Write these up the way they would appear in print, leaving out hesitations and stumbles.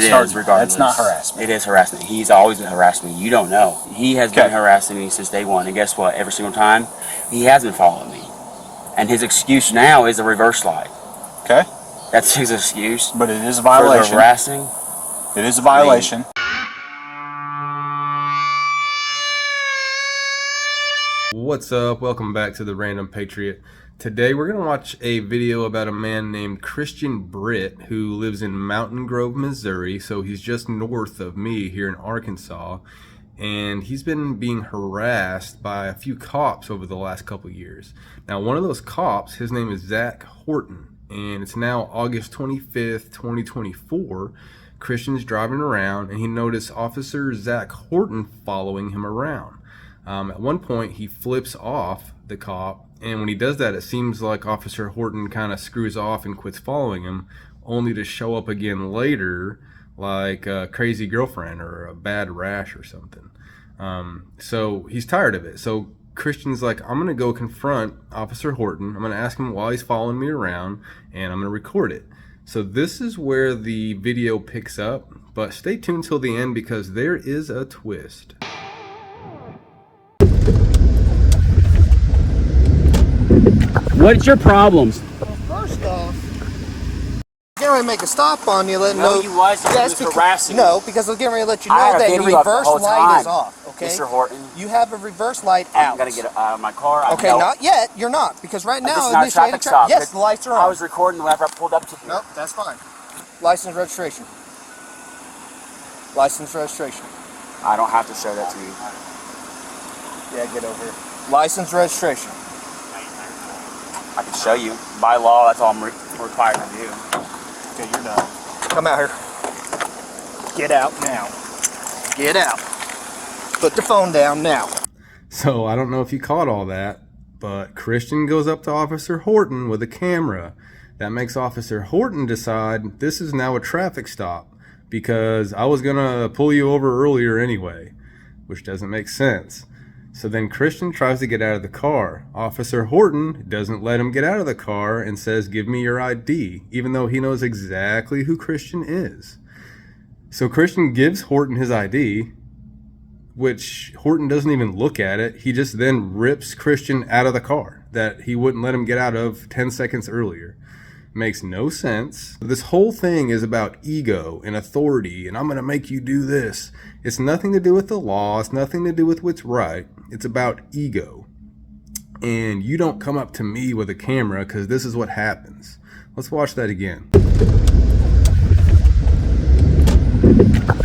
not regardless. That's not harassment. It is harassment. He's always been harassing me. You don't know. He has been harassing me since day one. And guess what? Every single time, he has been following me. And his excuse now is a reverse slide. Okay. That's his excuse. But it is a violation. For the harassing. It is a violation. What's up? Welcome back to the Random Patriot. Today we're going to watch a video about a man named Christian Britt who lives in Mountain Grove, Missouri. So he's just north of me here in Arkansas. And he's been being harassed by a few cops over the last couple years. Now, one of those cops, his name is Zach Horton. And it's now August 25th, 2024. Christian's driving around and he noticed Officer Zach Horton following him around. At one point, he flips off the cop, and when he does that, it seems like Officer Horton kind of screws off and quits following him, only to show up again later like a crazy girlfriend or a bad rash or something. So he's tired of it. So Christian's like, I'm going to go confront Officer Horton. I'm going to ask him why he's following me around, and I'm going to record it. So this is where the video picks up, but stay tuned till the end because there is a twist. What's your problems? Well, first off, I'm getting ready to make a stop on you, letting know. No, he wasn't. He was harassing me. No, because I'm getting ready to let you know that your reverse light is off. Okay, Mr. Horton. You have a reverse light out. I'm gonna get out of my car. Okay, not yet. You're not, because right now this is not a traffic stop. Yes, the lights are on. I was recording whenever I pulled up to you. Nope, that's fine. License registration. License registration. I don't have to show that to you. Yeah, get over here. License registration. I can show you. By law, that's all I'm required to do. Okay, you're done. Come out here. Get out now. Get out. Put the phone down now. So I don't know if you caught all that, but Christian goes up to Officer Horton with a camera. That makes Officer Horton decide this is now a traffic stop because I was going to pull you over earlier anyway, which doesn't make sense. So then Christian tries to get out of the car. Officer Horton doesn't let him get out of the car and says, give me your ID, even though he knows exactly who Christian is. So Christian gives Horton his ID, which Horton doesn't even look at it. He just then rips Christian out of the car that he wouldn't let him get out of 10 seconds earlier. Makes no sense. This whole thing is about ego and authority, and I'm going to make you do this. It's nothing to do with the law. It's nothing to do with what's right. It's about ego. And you don't come up to me with a camera because this is what happens. Let's watch that again.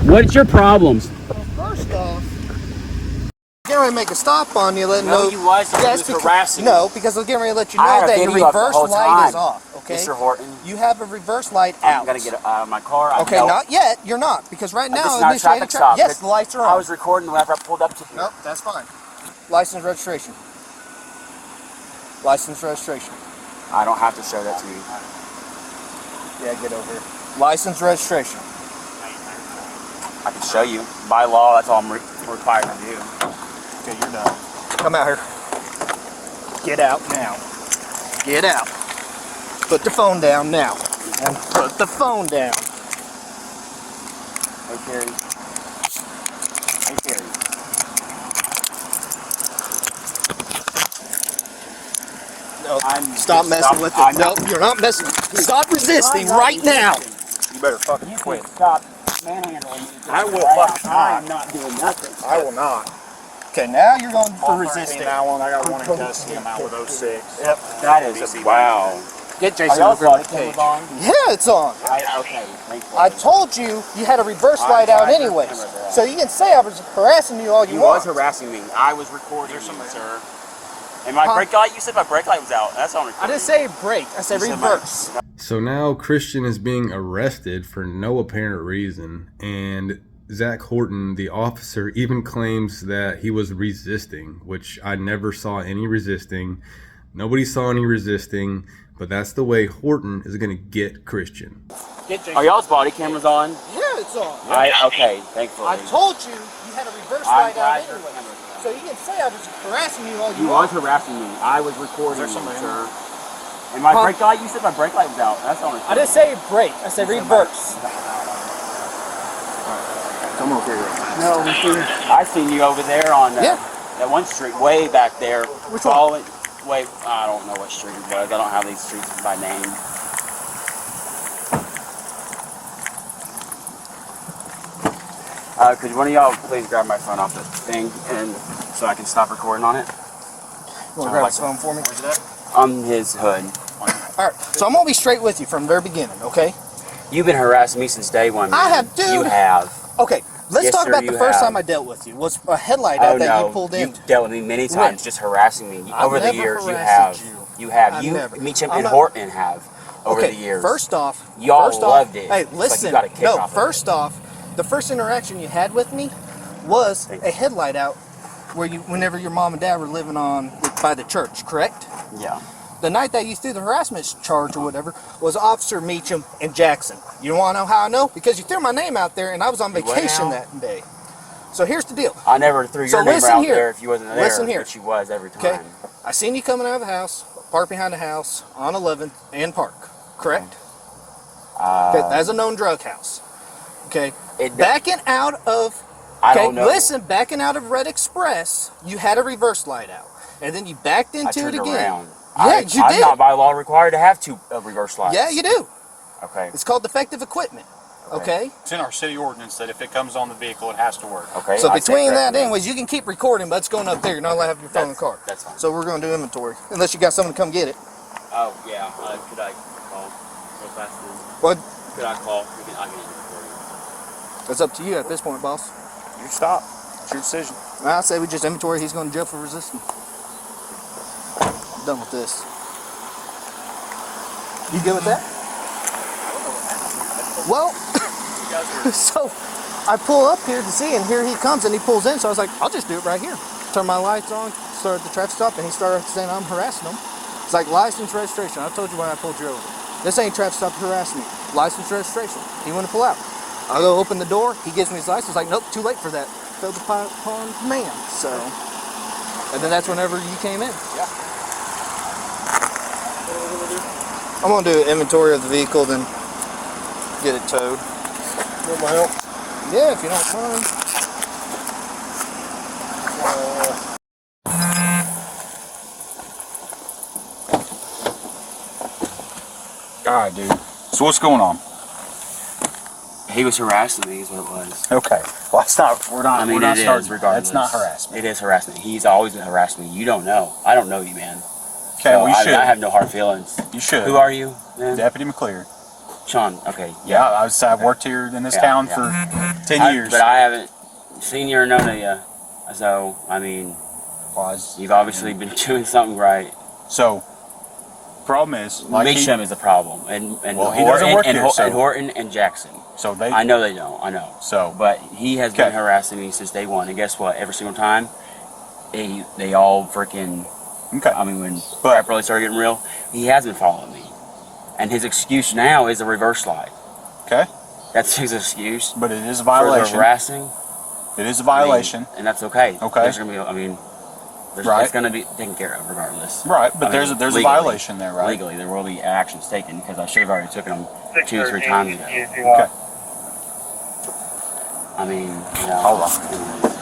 What's your problems? Well, first off, I'm getting ready to make a stop on you, letting know. No, he wasn't. He was harassing me. No, because I'm getting ready to let you know that your reverse light is off. Okay, Mr. Horton. You have a reverse light out. I'm gonna get out of my car. Okay, not yet. You're not, because right now this is not a traffic stop. Yes, the lights are on. I was recording whenever I pulled up to you. Nope, that's fine. License registration. License registration. I don't have to show that to you. Yeah, get over here. License registration. I can show you. By law, that's all I'm required to do. Okay, you're done. Come out here. Get out now. Get out. Put the phone down now. And put the phone down. Hey, Carrie. Hey, Carrie. No, stop messing with it. No, you're not messing. Stop resisting right now. You better fucking quit. Stop manhandling me. I will fucking I'm not doing nothing. I will not. Okay, now you're going for resisting. That one, I got one in custody. I'm out with 06. Yep. That is wow. Get Jason over on the cage. Yeah, it's on. Okay, thank you. I told you you had a reverse light out anyways. So you can say I was harassing you all you want. He was harassing me. I was recording you, sir. And my brake light, you said my brake light was out. That's on recording. I didn't say brake. I said reverse. So now Christian is being arrested for no apparent reason, and Zach Horton, the officer, even claims that he was resisting, which I never saw any resisting. Nobody saw any resisting, but that's the way Horton is going to get Christian. Are y'all's body cameras on? Yeah, it's on. Okay, thankfully. I told you you had a reverse light out anyway. So you can say I was harassing you all you want. You was harassing me. I was recording you, sir. And my brake light, you said my brake light was out. That's on recording. I didn't say brake. I said reverse. Come over here real fast. No, I seen you over there on that one street way back there. Which one? Wait, I don't know what street it was. I don't have these streets by name. Could one of y'all please grab my phone off the thing and so I can stop recording on it? You want to grab his phone for me? Where's that? On his hood. Alright, so I'm going to be straight with you from the very beginning, okay? You've been harassing me since day one, man. I have, dude. You have. Okay, let's Yes, talk sir, about the you first have. time I dealt with you. Was a headlight out that you pulled in. You've dealt with me many times, When? just harassing me. I've Over the never years, you harassed have. you. You have. I've You, never. Meacham, I'm and not- Horton have over Okay, the years. first off, Y'all first loved off, it. Hey, It's like listen. you got a kick No, off of first off, the first interaction you had with me was Thank a you. headlight out where whenever your mom and dad were living by the church, correct? Yeah. The night that you threw the harassment charge or whatever was Officer Meacham and Jackson. You want to know how I know? Because you threw my name out there and I was on You what vacation now? that day. So here's the deal. I never threw So your name listen out here. there if you wasn't there. Listen here. But you was every Okay? time. I seen you coming out of the house, parked behind the house on 11th and Park, correct? Okay, that's a known drug house. Okay, backing out of. I Okay, don't know. listen, backing out of Red Express, you had a reverse light out, and then you backed I into it turned again. around. Yeah, you I'm did. not by law required to have two reverse lights. Yeah, you do. Okay. It's called defective equipment. Okay. It's in our city ordinance that if it comes on the vehicle, it has to work. Okay. So I between said that, correctly. anyways, you can keep recording, but it's going up there. You're not allowed to have your phone in the car. That's fine. So we're going to do inventory, unless you got someone to come get it. Oh yeah. Could I call real fast? Then? What? Could I call? I can record It's up to you at this point, boss. You stop. It's your decision. I say we just inventory. He's going to jail for resisting. Done with this. You good with that? Well, so I pull up here to see, and here he comes, and he pulls in. So I was like, I'll just do it right here. Turn my lights on, start the traffic stop, and he started saying I'm harassing him. It's like license registration. I told you when I pulled you over. This ain't traffic stop harassing me. License registration. He want to pull out. I go open the door. He gives me his license. Like, nope, too late for that. Failed upon command. So, and then that's whenever you came in. Yeah. I'm gonna do an inventory of the vehicle, then get it towed. Want my help? Yeah, if you don't mind. All right, dude. So what's going on? He was harassing me, is what it was. Okay. Well, that's not. We're not. I mean, we're not it starting. is regardless. That's not harassment. It is harassment. He's always been harassing me. You don't know. I don't know you, man. Okay. So Well, you should. I have no hard feelings. You should. Who are you, man? Deputy McClear. Sean. Okay. Yeah, I've worked here in this Yeah, town yeah. for 10 years. But I haven't seen you or known of you. So I mean, you've obviously been doing something right. So, problem is, like Meacham is the problem, and Well, he doesn't work and, here, so- and Horton and Jackson. so they. I know they don't. I know. So, But he has been Okay. harassing me since day one, and guess what? Every single time, they all freaking. okay. I mean, when But- crap really started getting real, he has been following me, and his excuse now is a reverse light. Okay. That's his excuse But it is a for the violation. harassing. It is a violation. I mean, and that's okay. Okay. There's gonna be. I mean, Right. it's gonna be taken care of regardless. Right, but I there's mean, a legally- violation there, right? Legally, there will be actions taken because I should have already taken them 2 or 3 times ago. Okay. I mean, you know, Hold on. anyways.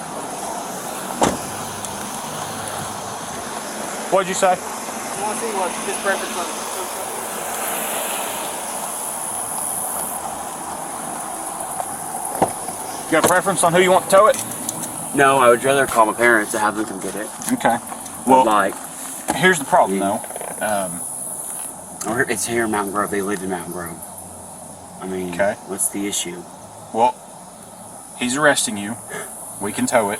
What'd you say? I want to see what his preference on. You got a preference on who you want to tow it? No, I would rather call my parents to have them come get it. Okay. Well, Well, like, here's the problem, though. or it's here in Mountain Grove. They live in Mountain Grove. I mean, Okay. what's the issue? Well, he's arresting you. We can tow it.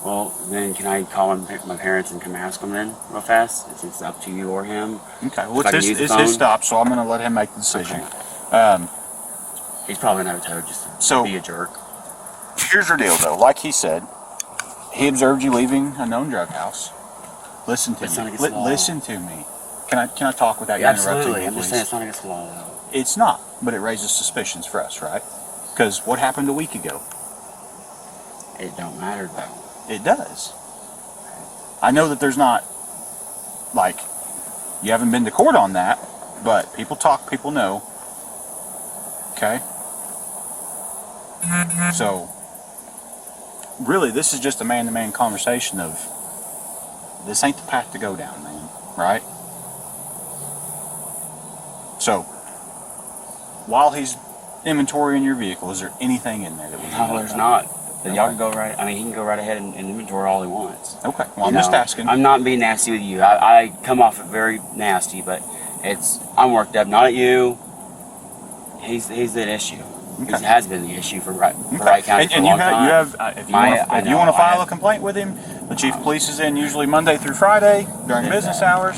Well, then can I call my parents and come ask them then real fast? Since it's up to you or him. Okay. Well, If I can it's use the his phone? stop, so I'm going to let him make the decision. He's probably gonna have a tow just to So- be a jerk. Here's your deal, though. Like he said, he observed you leaving a known drug house. Listen to It's not me. against the law. Listen to me. Can I talk without you Yeah, interrupting absolutely. me, I'm just please? saying it's not against the law though. It's not, but it raises suspicions for us, right? Because what happened a week ago? It don't matter though. It does. I know that there's not, like, you haven't been to court on that, but people talk, people know. Okay? So, really, this is just a man-to-man conversation of, this ain't the path to go down, man, right? So, while he's inventorying your vehicle, is there anything in there that we need to No, know there's about? not. But y'all can go right. I mean, he can go right ahead and inventory all he wants. Okay, well, I'm You just know, asking. I'm not being nasty with you. I come off very nasty, but I'm worked up. Not at you. He's the issue. Okay. He has been the issue for Wright Okay. County for a And long you have, time. you have if you want to file a complaint with him, the chief of police is in usually Monday through Friday during business hours.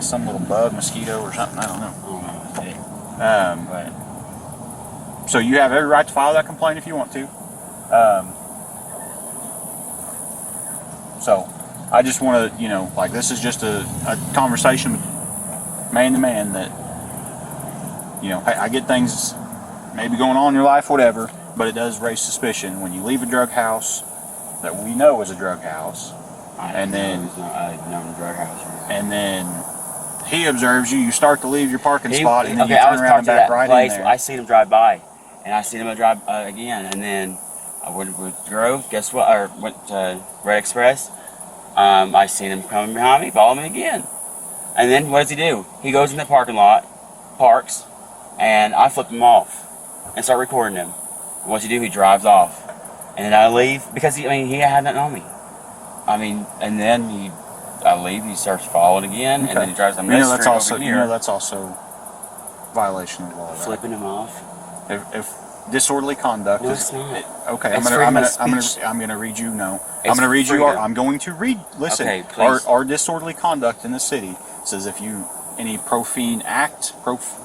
Some little bug, mosquito, or something. I don't know. So you have every right to file that complaint if you want to. So I just want to, like, this is just a conversation man to man that, I get things maybe going on in your life, whatever, but it does raise suspicion when you leave a drug house that we know is a drug house, and then he observes you. You start to leave your parking spot, and then you turn around and back right in there. I seen him drive by, and I seen him drive again, and then I went with Grove. Guess what? Or went to Red Express. I seen him coming behind me, follow me again, and then what does he do? He goes in the parking lot, parks, and I flip him off and start recording him. And what's he do? He drives off, and then I leave because he had nothing on me. And then I leave. He starts following again, and then he drives on this street over here. That's also violation of the law. Right? Flipping him off. If disorderly conduct No, is it's not. okay, It's I'm freedom of gonna speech. read you. No, It's I'm gonna read you. freedom. I'm going to read. Listen, Okay, please. our disorderly conduct in the city says if you any profane act,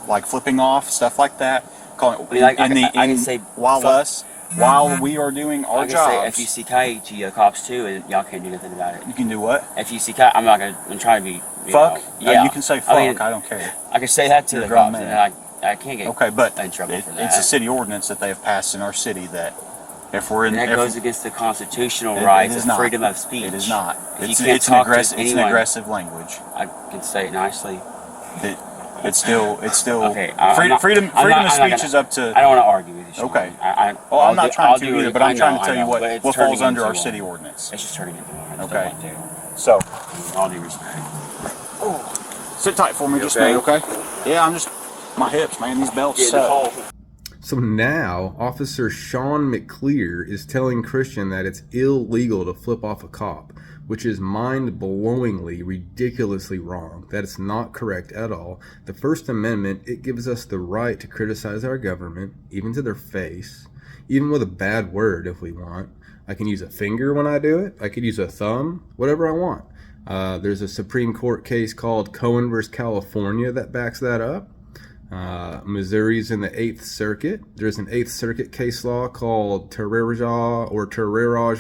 like flipping off, stuff like that, calling I can say while we are doing our I can jobs. say FUCK to cops too, and y'all can't do nothing about it. You can do what? FUCK. I'm trying to be. Fuck. Yeah. You can say fuck. I don't care. I can say that to You're the a grown cops, man. and I can't get Okay, but in trouble for that. it's a city ordinance that they have passed in our city that if we're in And that if- goes against the constitutional it rights is of not. freedom of speech. It is not. If It's, you can't it's, talk an to it's an anyone, aggressive language. I can say it nicely. It's still Okay, freedom of speech is up to. I don't want to argue with you. Sean. Okay. I'm not trying to either, but I'm trying to tell you but what it's falls turning under our into city one. ordinance. It's just turning into one. I just Okay. don't want to. So With all due respect. sit tight for me, You just okay? a minute, okay? Yeah, I'm just my hips, man. These belts suck. So now, Officer Sean McClear is telling Christian that it's illegal to flip off a cop, which is mind-blowingly, ridiculously wrong. That it's not correct at all. The First Amendment, it gives us the right to criticize our government, even to their face, even with a bad word if we want. I can use a finger when I do it. I could use a thumb, whatever I want. There's a Supreme Court case called Cohen versus California that backs that up. Missouri's in the 8th Circuit. There's an 8th Circuit case law called Terrerage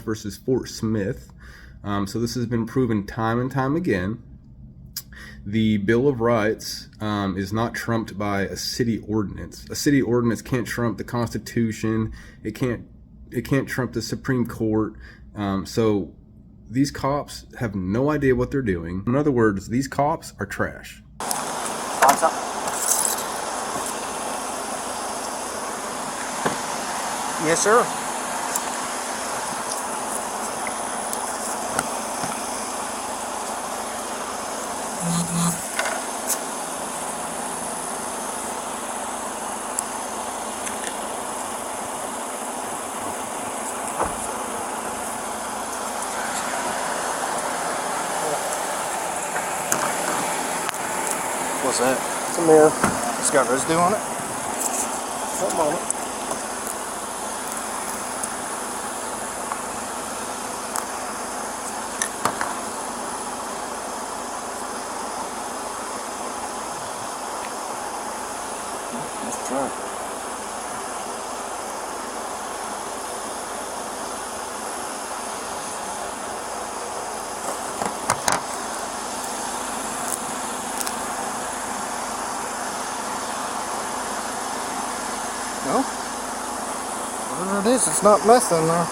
versus Fort Smith. So this has been proven time and time again. The Bill of Rights is not trumped by a city ordinance. A city ordinance can't trump the Constitution. It can't trump the Supreme Court. So these cops have no idea what they're doing. In other words, these cops are trash. Yes, sir. What's that? It's a mirror. It's got residue on it? Something on it. Let's try. No. Whatever it is, it's not meth in there.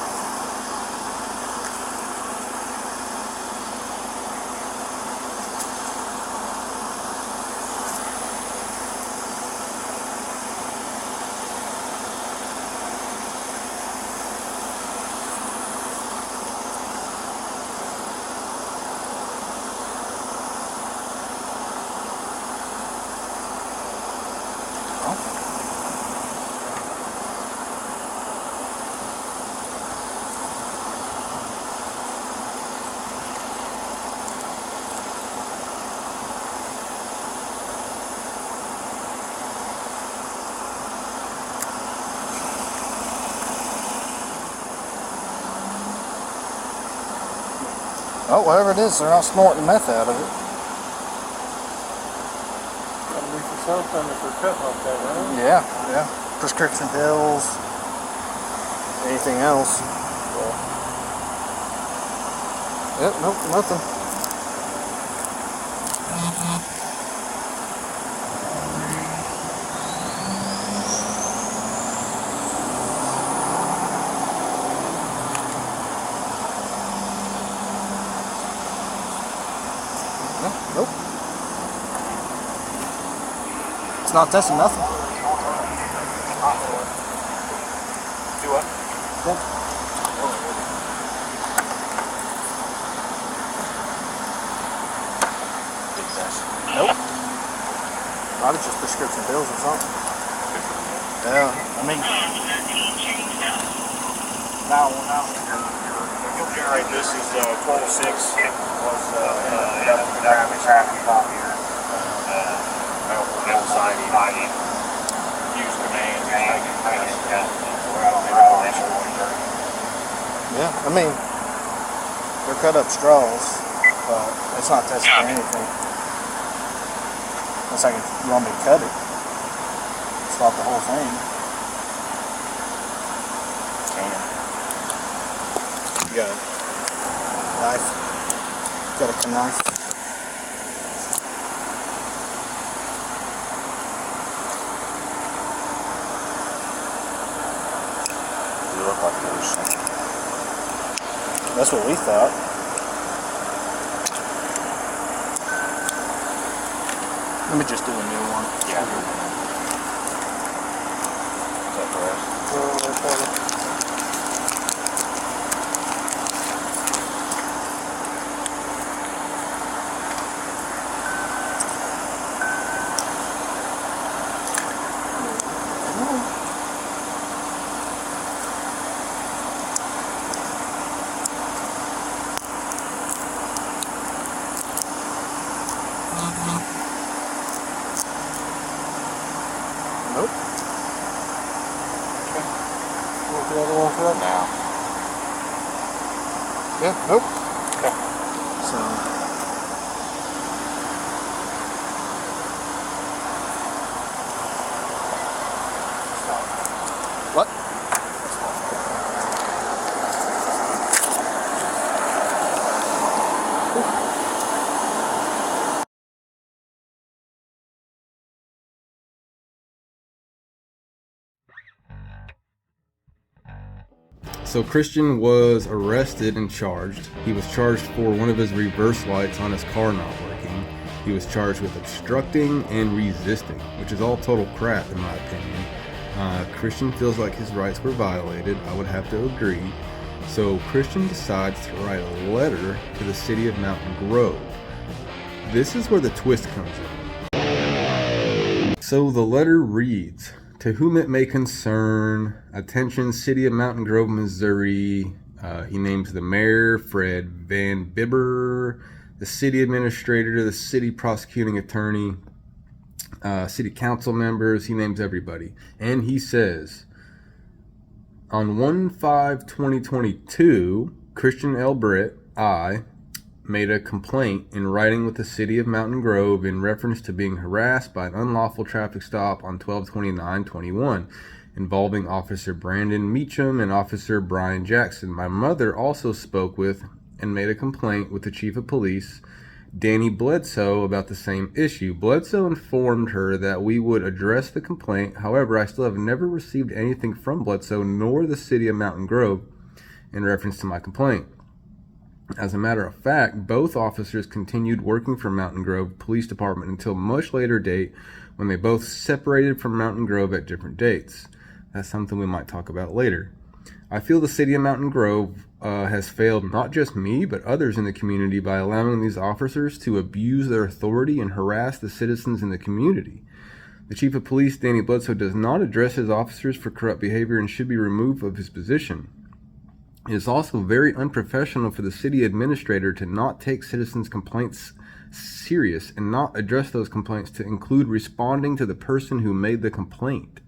Oh, whatever it is, they're not snorting meth out of it. Gotta be for something if they're cut like that, right? Yeah. Prescription pills, anything else. Yep, nope, nothing. Nope. It's not testing nothing. Do what? Nope. Probably just prescription pills or something. Yeah, I mean. Now, you'll generate this is 1206 was traffic cop here. Signing, use commands, Yeah, I mean, they're cut up straws, but it's not tested for anything. It's like if you want me to cut it, stop the whole thing. You got a knife. Got a knife. You look like yours. That's what we thought. Let me just do a new one. Yeah. Is that for us? Nope. Want the other one for that? Now. Yeah, nope. Okay. So. What? So Christian was arrested and charged. He was charged for one of his reverse lights on his car not working. He was charged with obstructing and resisting, which is all total crap in my opinion. Christian feels like his rights were violated. I would have to agree. So Christian decides to write a letter to the city of Mountain Grove. This is where the twist comes in. So the letter reads, "To whom it may concern, attention, City of Mountain Grove, Missouri." He names the mayor, Fred Van Bibber, the city administrator, the city prosecuting attorney, city council members. He names everybody. And he says, on 1/5/2022, Christian L. Britt, I, made a complaint in writing with the city of Mountain Grove in reference to being harassed by an unlawful traffic stop on 12/29/21 involving Officer Brandon Meacham and Officer Brian Jackson. My mother also spoke with and made a complaint with the chief of police, Danny Bledsoe, about the same issue. Bledsoe informed her that we would address the complaint. However, I still have never received anything from Bledsoe nor the city of Mountain Grove in reference to my complaint. As a matter of fact, both officers continued working for Mountain Grove Police Department until a much later date when they both separated from Mountain Grove at different dates. That's something we might talk about later. I feel the city of Mountain Grove has failed not just me, but others in the community by allowing these officers to abuse their authority and harass the citizens in the community. The chief of police, Danny Bledsoe, does not address his officers for corrupt behavior and should be removed of his position. It is also very unprofessional for the city administrator to not take citizens' complaints serious and not address those complaints to include responding to the person who made the complaint.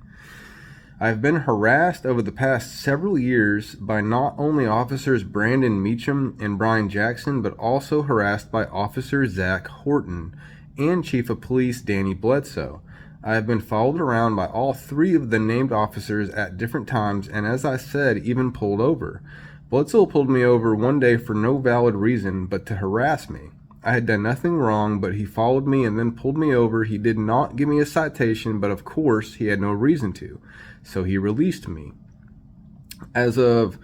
I've been harassed over the past several years by not only officers Brandon Meacham and Brian Jackson, but also harassed by Officer Zach Horton and Chief of Police Danny Bledsoe. I have been followed around by all three of the named officers at different times, and as I said, even pulled over. Bledsoe pulled me over one day for no valid reason but to harass me. I had done nothing wrong, but he followed me and then pulled me over. He did not give me a citation, but of course he had no reason to, so he released me. As of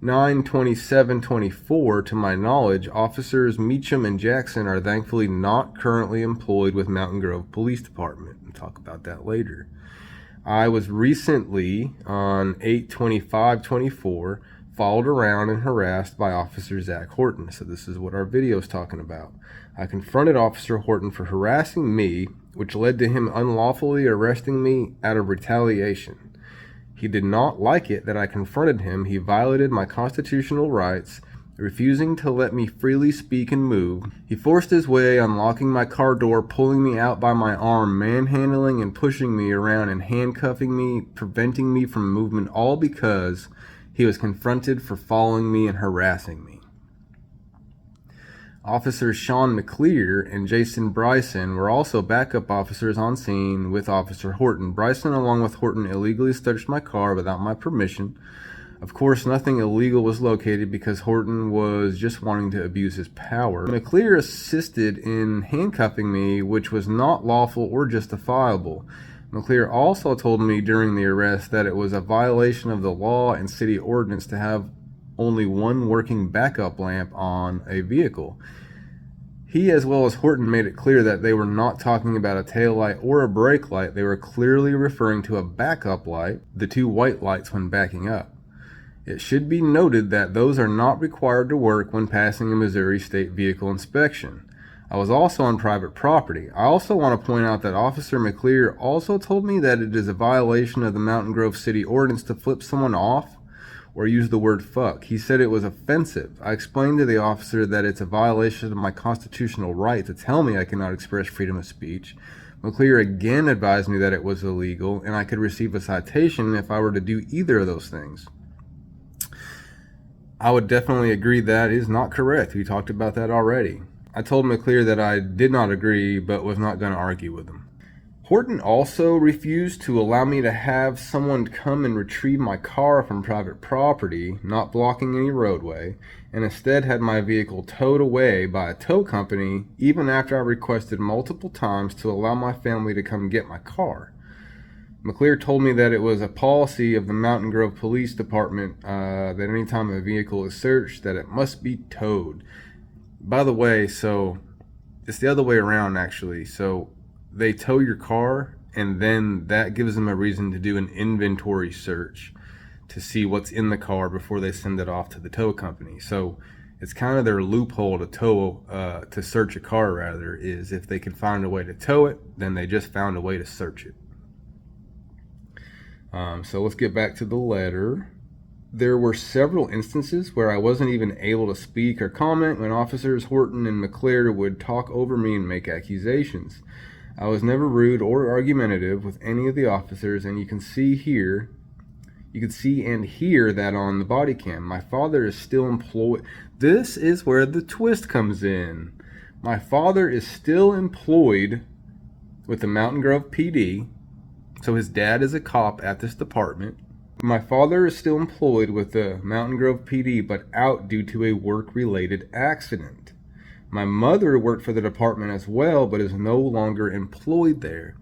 9/27/24, to my knowledge, officers Meacham and Jackson are thankfully not currently employed with Mountain Grove Police Department. We'll talk about that later. I was recently, on 8/25/24, followed around and harassed by Officer Zach Horton. So this is what our video is talking about. I confronted Officer Horton for harassing me, which led to him unlawfully arresting me out of retaliation. He did not like it that I confronted him. He violated my constitutional rights, refusing to let me freely speak and move. He forced his way, unlocking my car door, pulling me out by my arm, manhandling and pushing me around and handcuffing me, preventing me from movement, all because he was confronted for following me and harassing me. Officers Sean McClear and Jason Bryson were also backup officers on scene with Officer Horton. Bryson, along with Horton, illegally searched my car without my permission. Of course, nothing illegal was located because Horton was just wanting to abuse his power. McClear assisted in handcuffing me, which was not lawful or justifiable. McClear also told me during the arrest that it was a violation of the law and city ordinance to have only one working backup lamp on a vehicle. He, as well as Horton, made it clear that they were not talking about a tail light or a brake light. They were clearly referring to a backup light, the two white lights when backing up. It should be noted that those are not required to work when passing a Missouri State vehicle inspection. I was also on private property. I also want to point out that Officer McClear also told me that it is a violation of the Mountain Grove City Ordinance to flip someone off or use the word fuck. He said it was offensive. I explained to the officer that it's a violation of my constitutional right to tell me I cannot express freedom of speech. McClear again advised me that it was illegal and I could receive a citation if I were to do either of those things. I would definitely agree that is not correct. We talked about that already. I told McClear that I did not agree, but was not going to argue with him. Horton also refused to allow me to have someone come and retrieve my car from private property, not blocking any roadway, and instead had my vehicle towed away by a tow company, even after I requested multiple times to allow my family to come get my car. McClear told me that it was a policy of the Mountain Grove Police Department that anytime a vehicle is searched, that it must be towed. By the way, so it's the other way around actually. So they tow your car and then that gives them a reason to do an inventory search to see what's in the car before they send it off to the tow company. So it's kind of their loophole to search a car rather, is if they can find a way to tow it, then they just found a way to search it. So let's get back to the letter. There were several instances where I wasn't even able to speak or comment when officers Horton and McClear would talk over me and make accusations. I was never rude or argumentative with any of the officers, and you can see and hear that on the body cam. My father is still employed. This is where the twist comes in. My father is still employed with the Mountain Grove PD, so his dad is a cop at this department. My father is still employed with the Mountain Grove PD, but out due to a work-related accident. My mother worked for the department as well, but is no longer employed there.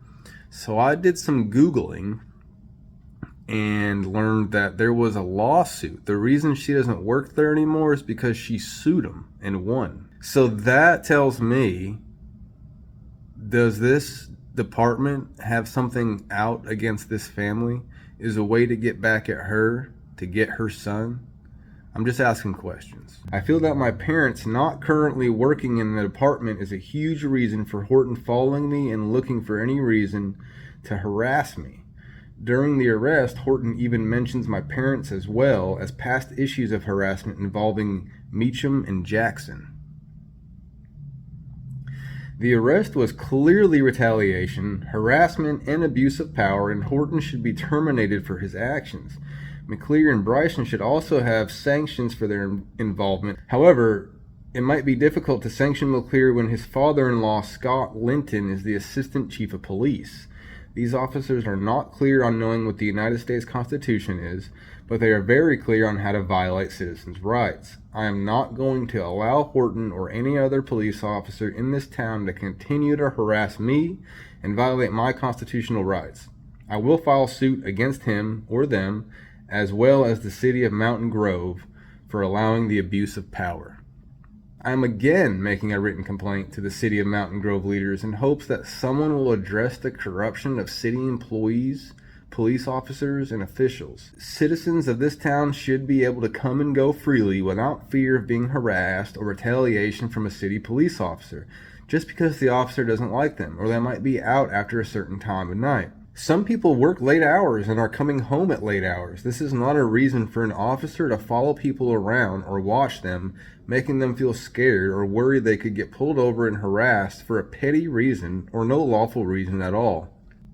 So I did some Googling and learned that there was a lawsuit. The reason she doesn't work there anymore is because she sued him and won. So that tells me, does this department have something out against this family? Is a way to get back at her, to get her son? I'm just asking questions. I feel that my parents not currently working in the department is a huge reason for Horton following me and looking for any reason to harass me. During the arrest, Horton even mentions my parents as well as past issues of harassment involving Meacham and Jackson. The arrest was clearly retaliation, harassment, and abuse of power, and Horton should be terminated for his actions. McClear and Bryson should also have sanctions for their involvement. However, it might be difficult to sanction McClear when his father-in-law, Scott Linton, is the assistant chief of police. These officers are not clear on knowing what the United States Constitution is, but they are very clear on how to violate citizens' rights. I am not going to allow Horton or any other police officer in this town to continue to harass me and violate my constitutional rights. I will file suit against him or them, as well as the city of Mountain Grove, for allowing the abuse of power. I am again making a written complaint to the city of Mountain Grove leaders in hopes that someone will address the corruption of city employees, police officers, and officials. Citizens of this town should be able to come and go freely without fear of being harassed or retaliation from a city police officer, just because the officer doesn't like them, or they might be out after a certain time of night. Some people work late hours and are coming home at late hours. This is not a reason for an officer to follow people around or watch them, making them feel scared or worried they could get pulled over and harassed for a petty reason or no lawful reason at all.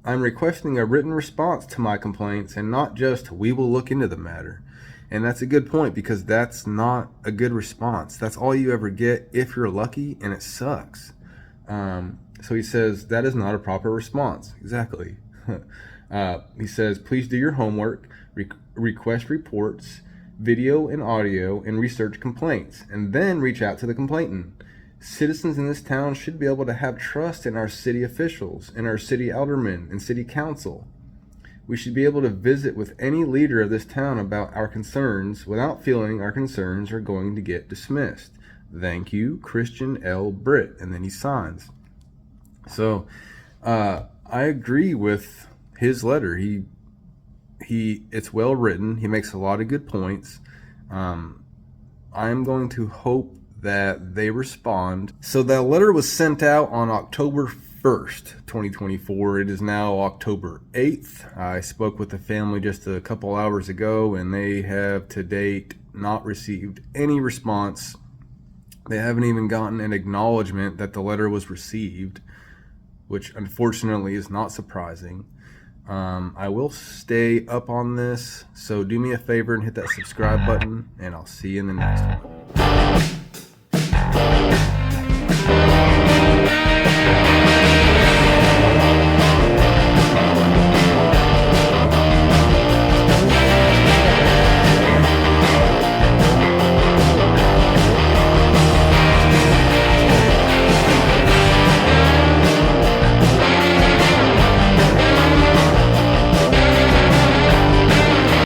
I'm requesting a written response to my complaints and not just, "we will look into the matter." And that's a good point, because that's not a good response. That's all you ever get if you're lucky, and it sucks. So he says, that is not a proper response. Exactly. He says, please do your homework, request reports, video and audio, and research complaints, and then reach out to the complainant. Citizens in this town should be able to have trust in our city officials, in our city aldermen, and city council. We should be able to visit with any leader of this town about our concerns without feeling our concerns are going to get dismissed. Thank you, Christian L. Britt. And then he signs. So, I agree with his letter. It's well written. He makes a lot of good points. I'm going to hope that they respond. So that letter was sent out on October 1st, 2024. It is now October 8th. I spoke with the family just a couple hours ago, and they have to date not received any response. They haven't even gotten an acknowledgement that the letter was received, which unfortunately is not surprising. I will stay up on this, so do me a favor and hit that subscribe button, and I'll see you in the next one.